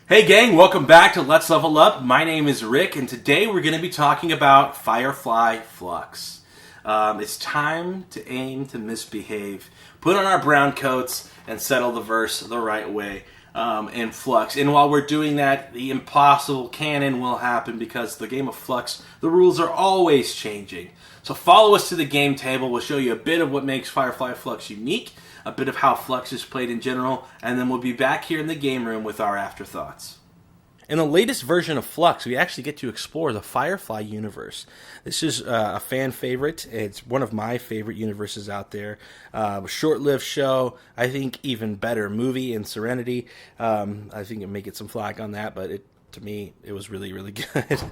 Hey gang, welcome back to Let's Level Up. My name is Rick, and today we're going to be talking about Firefly Fluxx. It's time to aim to misbehave, put on our brown coats, and settle the verse the right way in Fluxx. And while we're doing that, the impossible canon will happen because the game of Fluxx, the rules are always changing. So follow us to the game table. We'll show you a bit of what makes Firefly Fluxx unique, a bit of how Fluxx is played in general, and then we'll be back here in the game room with our afterthoughts. In the latest version of Fluxx, we actually get to explore the Firefly universe. This is a fan favorite. It's one of my favorite universes out there. Short-lived show. I think even better movie in Serenity. I think it may get some flack on that, but to me, it was really, really good.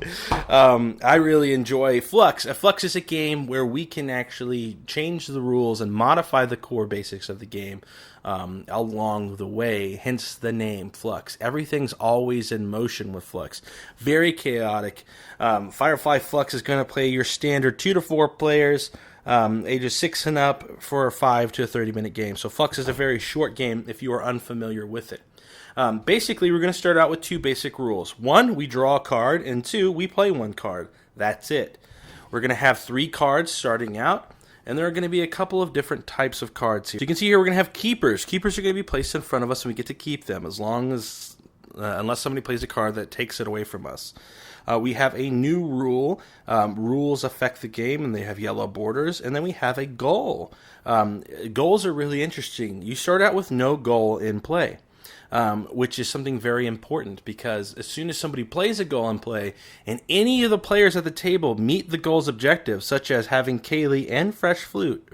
I really enjoy Fluxx. Fluxx is a game where we can actually change the rules and modify the core basics of the game along the way, hence the name Fluxx. Everything's always in motion with Fluxx. Very chaotic. Firefly Fluxx is going to play your standard 2 to 4 players, ages 6 and up, for a 5 to 30-minute game. So Fluxx is a very short game if you are unfamiliar with it. Basically, we're going to start out with 2 basic rules. 1, we draw a card, and 2, we play 1 card. That's it. We're going to have 3 cards starting out, and there are going to be a couple of different types of cards here. So you can see here we're going to have keepers. Keepers are going to be placed in front of us, and we get to keep them as long as, unless somebody plays a card that takes it away from us. We have a new rule. Rules affect the game, and they have yellow borders. And then we have a goal. Goals are really interesting. You start out with no goal in play. Which is something very important because as soon as somebody plays a goal in play and any of the players at the table meet the goal's objectives, such as having Kaylee and fresh fruit,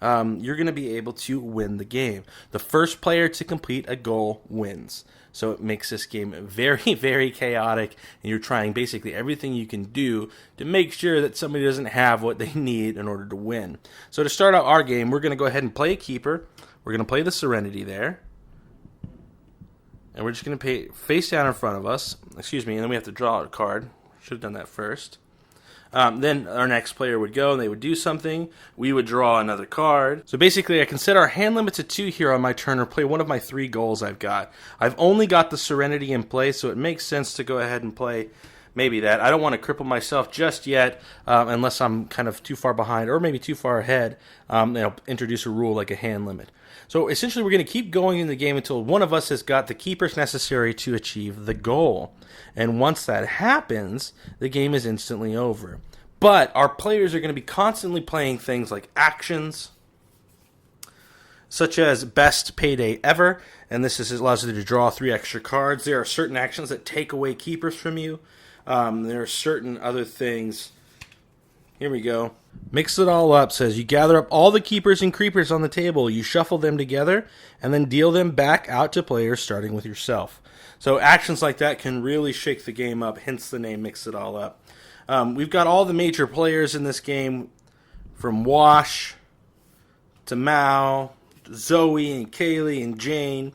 you're going to be able to win the game. The first player to complete a goal wins. So it makes this game very, very chaotic, and you're trying basically everything you can do to make sure that somebody doesn't have what they need in order to win. So to start out our game, we're going to go ahead and play a keeper. We're going to play the Serenity there. And we're just going to pay face down in front of us. And then we have to draw a card. Should have done that first. Then our next player would go and they would do something. We would draw another card. So basically I can set our hand limit to 2 here on my turn or play one of my 3 goals I've got. I've only got the Serenity in play, so it makes sense to go ahead and play maybe that. I don't want to cripple myself just yet unless I'm kind of too far behind or maybe too far ahead. Introduce a rule like a hand limit. So essentially we're going to keep going in the game until one of us has got the keepers necessary to achieve the goal. And once that happens, the game is instantly over. But our players are going to be constantly playing things like actions, such as best payday ever. And this allows you to draw 3 extra cards. There are certain actions that take away keepers from you. There are certain other things. Here we go. Mix it all up says you gather up all the keepers and creepers on the table, you shuffle them together, and then deal them back out to players starting with yourself. So actions like that can really shake the game up, hence the name Mix It All Up. We've got all the major players in this game, from Wash to Mao, Zoe and Kaylee and Jane.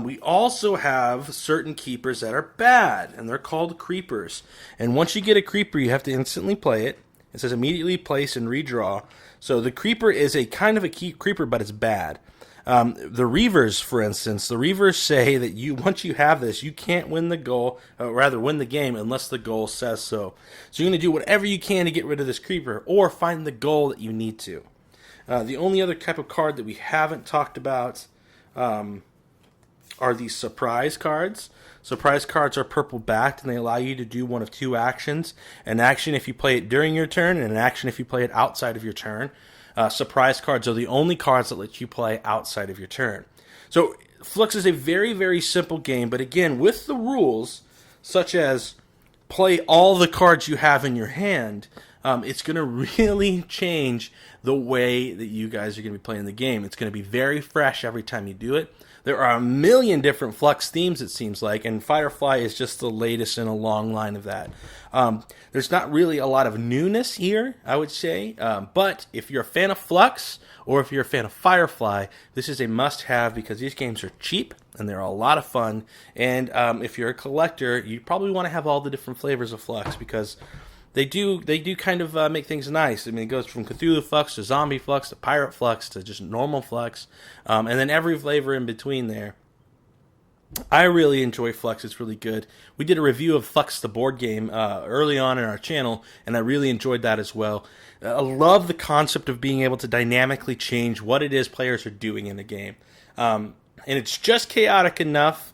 We also have certain keepers that are bad, and they're called creepers. And once you get a creeper, you have to instantly play it. It says immediately place and redraw. So the creeper is a kind of a creeper, but it's bad. The Reavers, for instance, the Reavers say that once you have this, you can't win the goal, win the game unless the goal says so. So you're going to do whatever you can to get rid of this creeper or find the goal that you need to. The only other type of card that we haven't talked about are these surprise cards. Surprise cards are purple backed, and they allow you to do one of 2 actions. An action if you play it during your turn, and an action if you play it outside of your turn. Surprise cards are the only cards that let you play outside of your turn. So Fluxx is a very, very simple game, but again, with the rules, such as play all the cards you have in your hand, it's going to really change the way that you guys are going to be playing the game. It's going to be very fresh every time you do it. There are a million different Fluxx themes, it seems like, and Firefly is just the latest in a long line of that. There's not really a lot of newness here, I would say, but if you're a fan of Fluxx or if you're a fan of Firefly, this is a must-have because these games are cheap and they're a lot of fun. And if you're a collector, you probably want to have all the different flavors of Fluxx because they do kind of make things nice. I mean, it goes from Cthulhu Fluxx to Zombie Fluxx to Pirate Fluxx to just normal Fluxx, and then every flavor in between there. I really enjoy Fluxx. It's really good. We did a review of Fluxx, the board game, early on in our channel, and I really enjoyed that as well. I love the concept of being able to dynamically change what it is players are doing in the game. And it's just chaotic enough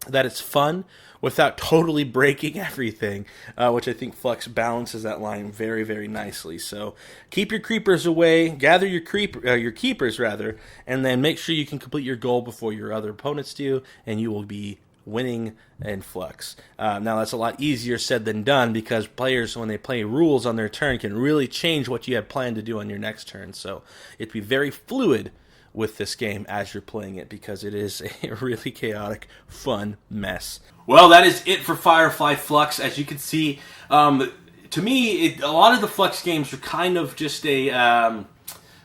that it's fun without totally breaking everything, which I think Fluxx balances that line very, very nicely. So keep your creepers away, gather your keepers rather, and then make sure you can complete your goal before your other opponents do, and you will be winning in Fluxx. Now that's a lot easier said than done, because players, when they play rules on their turn, can really change what you had planned to do on your next turn. So it'd be very fluid with this game as you're playing it, because it is a really chaotic, fun mess. Well, that is it for Firefly Fluxx. As you can see, to me, a lot of the Fluxx games are kind of just a,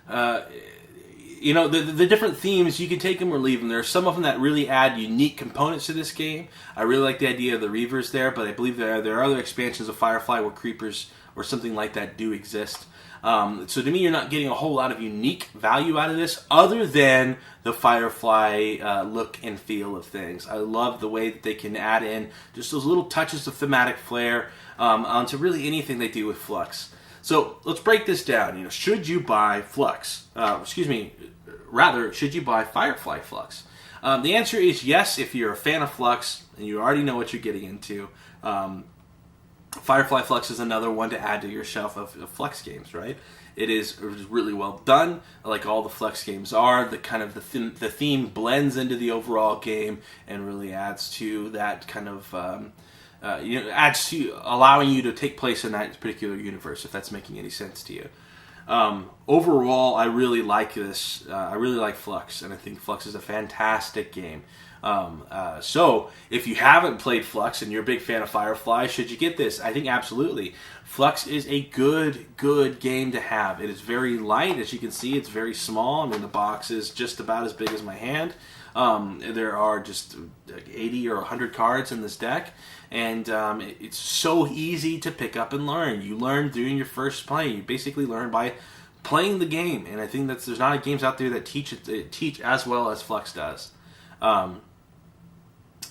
the different themes, you can take them or leave them. There are some of them that really add unique components to this game. I really like the idea of the Reavers there, but I believe there are other expansions of Firefly where creepers or something like that do exist. So to me, you're not getting a whole lot of unique value out of this, other than the Firefly look and feel of things. I love the way that they can add in just those little touches of thematic flair onto really anything they do with Fluxx. So let's break this down. Should you buy Fluxx? Should you buy Firefly Fluxx? The answer is yes, if you're a fan of Fluxx and you already know what you're getting into. Firefly Fluxx is another one to add to your shelf of Fluxx games, right? It is really well done, like all the Fluxx games are. The theme blends into the overall game and really adds to that kind of adds to allowing you to take place in that particular universe, if that's making any sense to you. Overall, I really like this. I really like Fluxx, and I think Fluxx is a fantastic game. So, if you haven't played Fluxx and you're a big fan of Firefly, should you get this? I think absolutely. Fluxx is a good game to have. It is very light, as you can see. It's very small. I mean, the box is just about as big as my hand. There are just 80 or 100 cards in this deck, and it's so easy to pick up and learn. You learn during your first play. You basically learn by playing the game, and I think that there's not games out there that teach as well as Fluxx does.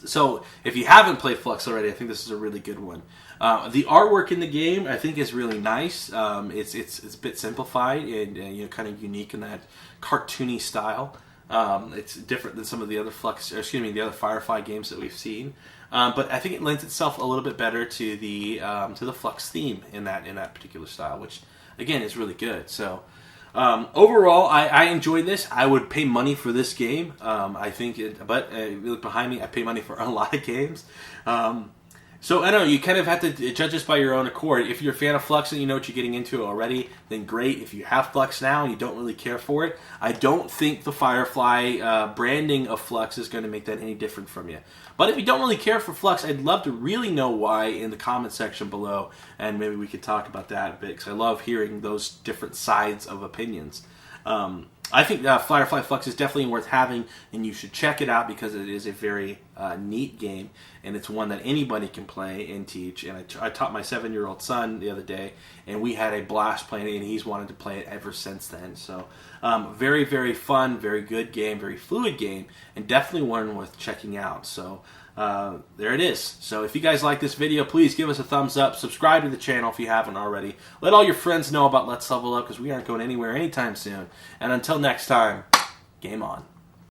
So if you haven't played Fluxx already, I think this is a really good one. The artwork in the game, I think, is really nice. It's a bit simplified and kind of unique in that cartoony style. It's different than some of the other the other Firefly games that we've seen. But I think it lends itself a little bit better to the Fluxx theme in that particular style, which again is really good. So. Overall, I enjoyed this. I would pay money for this game. I think but you look behind me, I pay money for a lot of games. So I don't know, you kind of have to judge this by your own accord. If you're a fan of Fluxx and you know what you're getting into already, then great. If you have Fluxx now and you don't really care for it, I don't think the Firefly branding of Fluxx is going to make that any different from you. But if you don't really care for Fluxx, I'd love to really know why in the comment section below, and maybe we could talk about that a bit, because I love hearing those different sides of opinions. I think Firefly Fluxx is definitely worth having, and you should check it out because it is a very neat game, and it's one that anybody can play and teach. And I taught my 7-year-old son the other day, and we had a blast playing it, and he's wanted to play it ever since then. So very, very fun, very good game, very fluid game, and definitely one worth checking out. So there it is. So if you guys like this video, please give us a thumbs up. Subscribe to the channel if you haven't already. Let all your friends know about Let's Level Up, because we aren't going anywhere anytime soon. And until next time, game on.